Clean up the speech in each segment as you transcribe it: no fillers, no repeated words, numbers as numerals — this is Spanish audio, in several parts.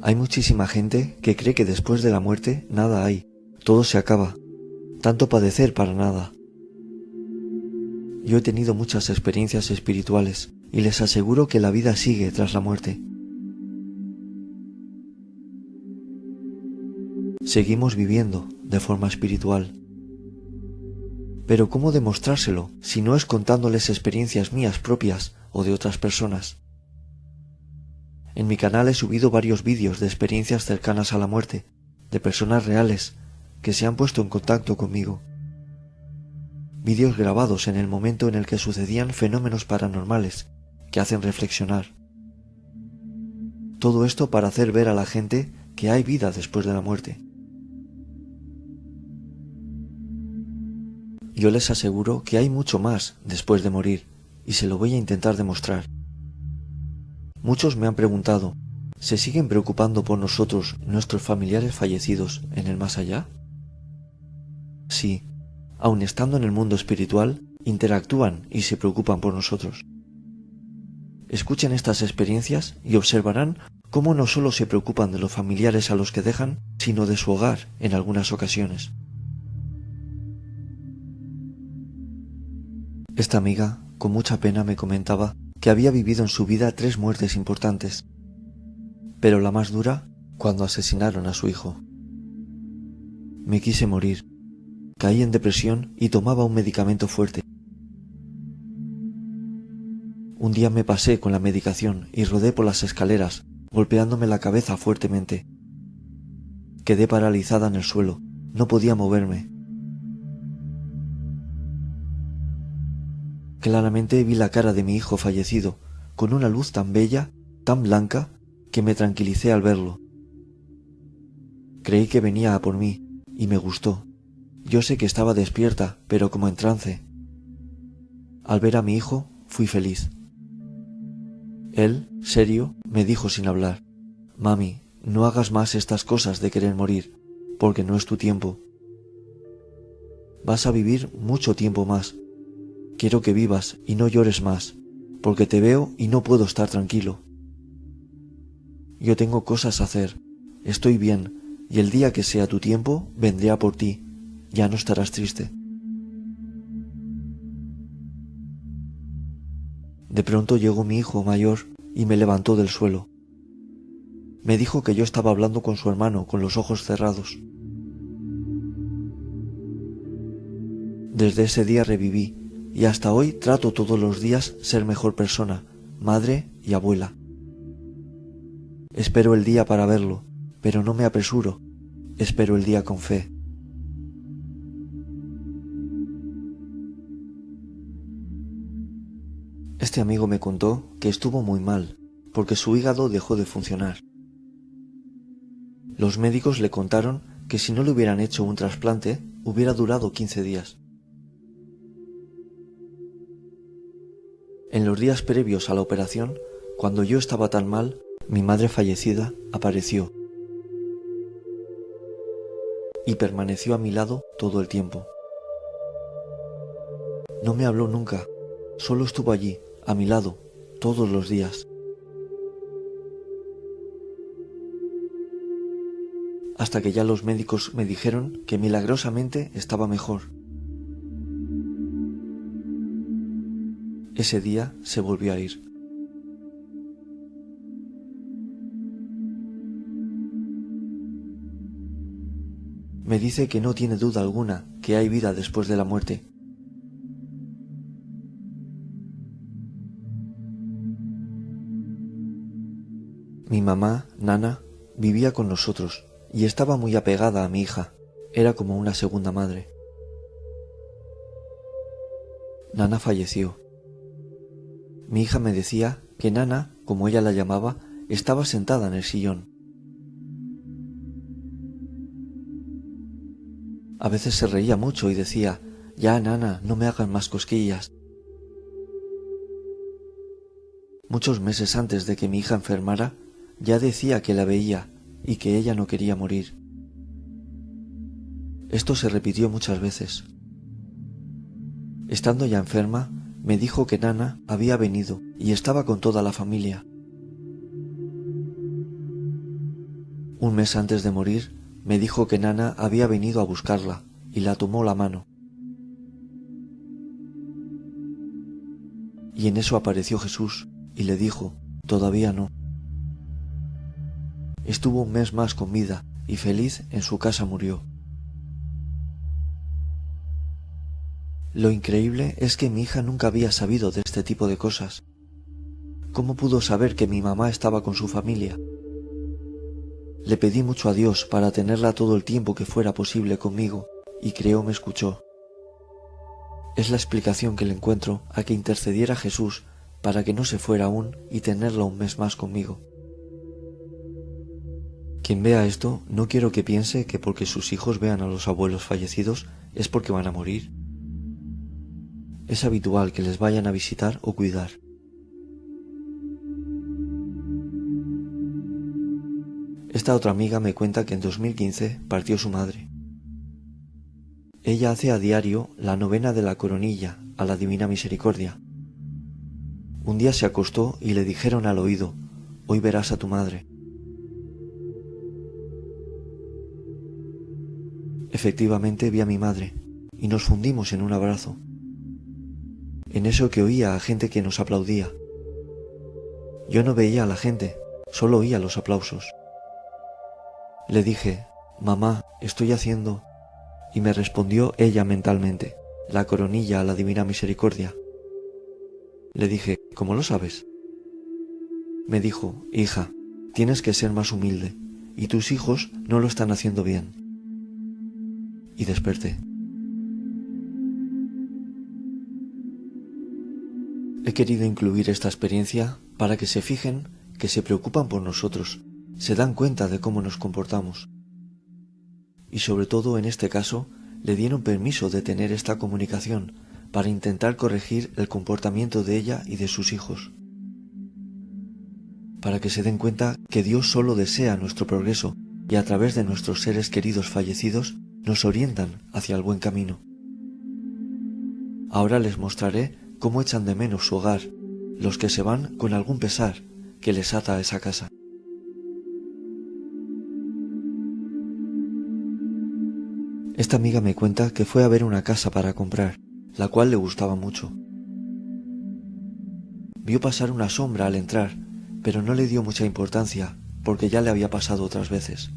Hay muchísima gente que cree que después de la muerte nada hay, todo se acaba, tanto padecer para nada. Yo he tenido muchas experiencias espirituales y les aseguro que la vida sigue tras la muerte. Seguimos viviendo de forma espiritual. Pero ¿cómo demostrárselo si no es contándoles experiencias mías propias o de otras personas? En mi canal he subido varios vídeos de experiencias cercanas a la muerte, de personas reales que se han puesto en contacto conmigo. Vídeos grabados en el momento en el que sucedían fenómenos paranormales que hacen reflexionar. Todo esto para hacer ver a la gente que hay vida después de la muerte. Yo les aseguro que hay mucho más después de morir y se lo voy a intentar demostrar. Muchos me han preguntado, ¿se siguen preocupando por nosotros nuestros familiares fallecidos en el más allá? Sí, aun estando en el mundo espiritual, interactúan y se preocupan por nosotros. Escuchen estas experiencias y observarán cómo no solo se preocupan de los familiares a los que dejan, sino de su hogar en algunas ocasiones. Esta amiga, con mucha pena, me comentaba que había vivido en su vida 3 muertes importantes, pero la más dura, cuando asesinaron a su hijo. Me quise morir, caí en depresión y tomaba un medicamento fuerte. Un día me pasé con la medicación y rodé por las escaleras, golpeándome la cabeza fuertemente. Quedé paralizada en el suelo, no podía moverme. Claramente vi la cara de mi hijo fallecido, con una luz tan bella, tan blanca, que me tranquilicé al verlo. Creí que venía a por mí, y me gustó. Yo sé que estaba despierta, pero como en trance. Al ver a mi hijo, fui feliz. Él, serio, me dijo sin hablar, «Mami, no hagas más estas cosas de querer morir, porque no es tu tiempo. Vas a vivir mucho tiempo más. Quiero que vivas y no llores más, porque te veo y no puedo estar tranquilo. Yo tengo cosas a hacer, estoy bien, y el día que sea tu tiempo, vendré a por ti, ya no estarás triste». De pronto llegó mi hijo mayor y me levantó del suelo. Me dijo que yo estaba hablando con su hermano con los ojos cerrados. Desde ese día reviví y hasta hoy trato todos los días ser mejor persona, madre y abuela. Espero el día para verlo, pero no me apresuro, espero el día con fe. Este amigo me contó que estuvo muy mal, porque su hígado dejó de funcionar. Los médicos le contaron que si no le hubieran hecho un trasplante, hubiera durado 15 días. En los días previos a la operación, cuando yo estaba tan mal, mi madre fallecida apareció y permaneció a mi lado todo el tiempo. No me habló nunca, solo estuvo allí, a mi lado, todos los días. Hasta que ya los médicos me dijeron que milagrosamente estaba mejor. Ese día se volvió a ir. Me dice que no tiene duda alguna que hay vida después de la muerte. Mi mamá, Nana, vivía con nosotros y estaba muy apegada a mi hija. Era como una segunda madre. Nana falleció. Mi hija me decía que Nana, como ella la llamaba, estaba sentada en el sillón. A veces se reía mucho y decía, «Ya, Nana, no me hagan más cosquillas». Muchos meses antes de que mi hija enfermara, ya decía que la veía y que ella no quería morir. Esto se repitió muchas veces. Estando ya enferma, me dijo que Nana había venido y estaba con toda la familia. Un mes antes de morir, me dijo que Nana había venido a buscarla y la tomó la mano. Y en eso apareció Jesús y le dijo, todavía no. Estuvo un mes más con vida y feliz en su casa murió. Lo increíble es que mi hija nunca había sabido de este tipo de cosas. ¿Cómo pudo saber que mi mamá estaba con su familia? Le pedí mucho a Dios para tenerla todo el tiempo que fuera posible conmigo, y creo me escuchó. Es la explicación que le encuentro a que intercediera Jesús para que no se fuera aún y tenerla un mes más conmigo. Quien vea esto, no quiero que piense que porque sus hijos vean a los abuelos fallecidos es porque van a morir. Es habitual que les vayan a visitar o cuidar. Esta otra amiga me cuenta que en 2015 partió su madre. Ella hace a diario la novena de la coronilla a la Divina Misericordia. Un día se acostó y le dijeron al oído, hoy verás a tu madre. Efectivamente vi a mi madre y nos fundimos en un abrazo. En eso que oía a gente que nos aplaudía. Yo no veía a la gente, solo oía los aplausos. Le dije, mamá, estoy haciendo... Y me respondió ella mentalmente, la coronilla a la Divina Misericordia. Le dije, ¿cómo lo sabes? Me dijo, hija, tienes que ser más humilde, y tus hijos no lo están haciendo bien. Y desperté. He querido incluir esta experiencia para que se fijen que se preocupan por nosotros, se dan cuenta de cómo nos comportamos. Y sobre todo en este caso, le dieron permiso de tener esta comunicación para intentar corregir el comportamiento de ella y de sus hijos. Para que se den cuenta que Dios solo desea nuestro progreso y a través de nuestros seres queridos fallecidos nos orientan hacia el buen camino. Ahora les mostraré cómo echan de menos su hogar, los que se van con algún pesar que les ata a esa casa. Esta amiga me cuenta que fue a ver una casa para comprar, la cual le gustaba mucho. Vio pasar una sombra al entrar, pero no le dio mucha importancia, porque ya le había pasado otras veces.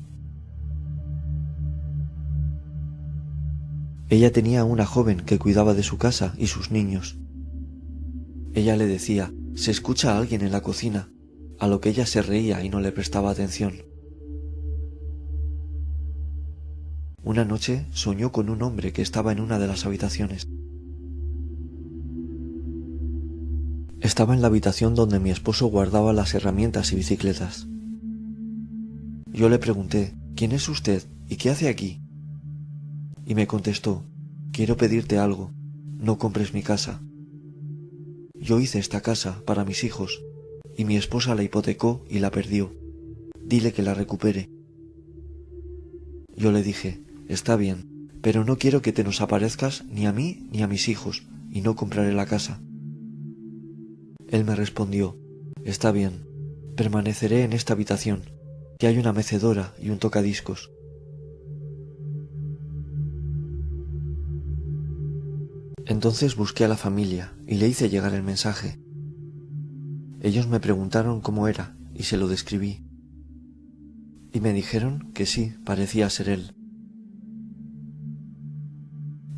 Ella tenía una joven que cuidaba de su casa y sus niños. Ella le decía, se escucha a alguien en la cocina, a lo que ella se reía y no le prestaba atención. Una noche soñó con un hombre que estaba en una de las habitaciones. Estaba en la habitación donde mi esposo guardaba las herramientas y bicicletas. Yo le pregunté, ¿quién es usted y qué hace aquí? Y me contestó, quiero pedirte algo, no compres mi casa. Yo hice esta casa para mis hijos y mi esposa la hipotecó y la perdió. Dile que la recupere. Yo le dije, está bien, pero no quiero que te nos aparezcas ni a mí ni a mis hijos y no compraré la casa. Él me respondió, está bien, permaneceré en esta habitación, que hay una mecedora y un tocadiscos. Entonces busqué a la familia y le hice llegar el mensaje. Ellos me preguntaron cómo era y se lo describí. Y me dijeron que sí, parecía ser él.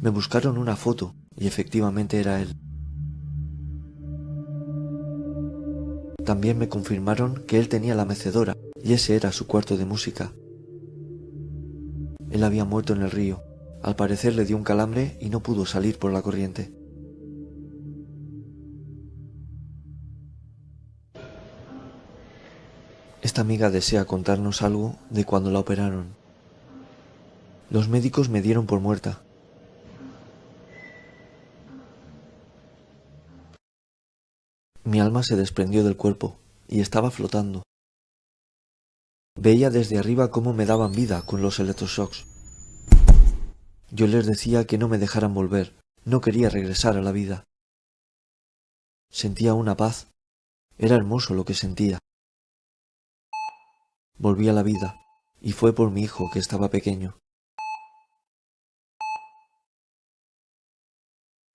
Me buscaron una foto y efectivamente era él. También me confirmaron que él tenía la mecedora y ese era su cuarto de música. Él había muerto en el río. Al parecer le dio un calambre y no pudo salir por la corriente. Esta amiga desea contarnos algo de cuando la operaron. Los médicos me dieron por muerta. Mi alma se desprendió del cuerpo y estaba flotando. Veía desde arriba cómo me daban vida con los electroshocks. Yo les decía que no me dejaran volver, no quería regresar a la vida. Sentía una paz, era hermoso lo que sentía. Volví a la vida, y fue por mi hijo que estaba pequeño.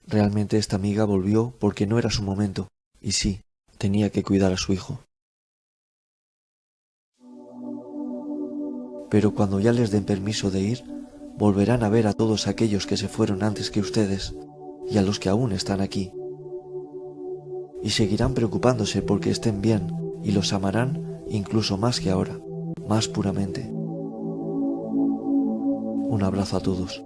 Realmente esta amiga volvió porque no era su momento, y sí, tenía que cuidar a su hijo. Pero cuando ya les den permiso de ir, volverán a ver a todos aquellos que se fueron antes que ustedes, y a los que aún están aquí. Y seguirán preocupándose porque estén bien, y los amarán incluso más que ahora, más puramente. Un abrazo a todos.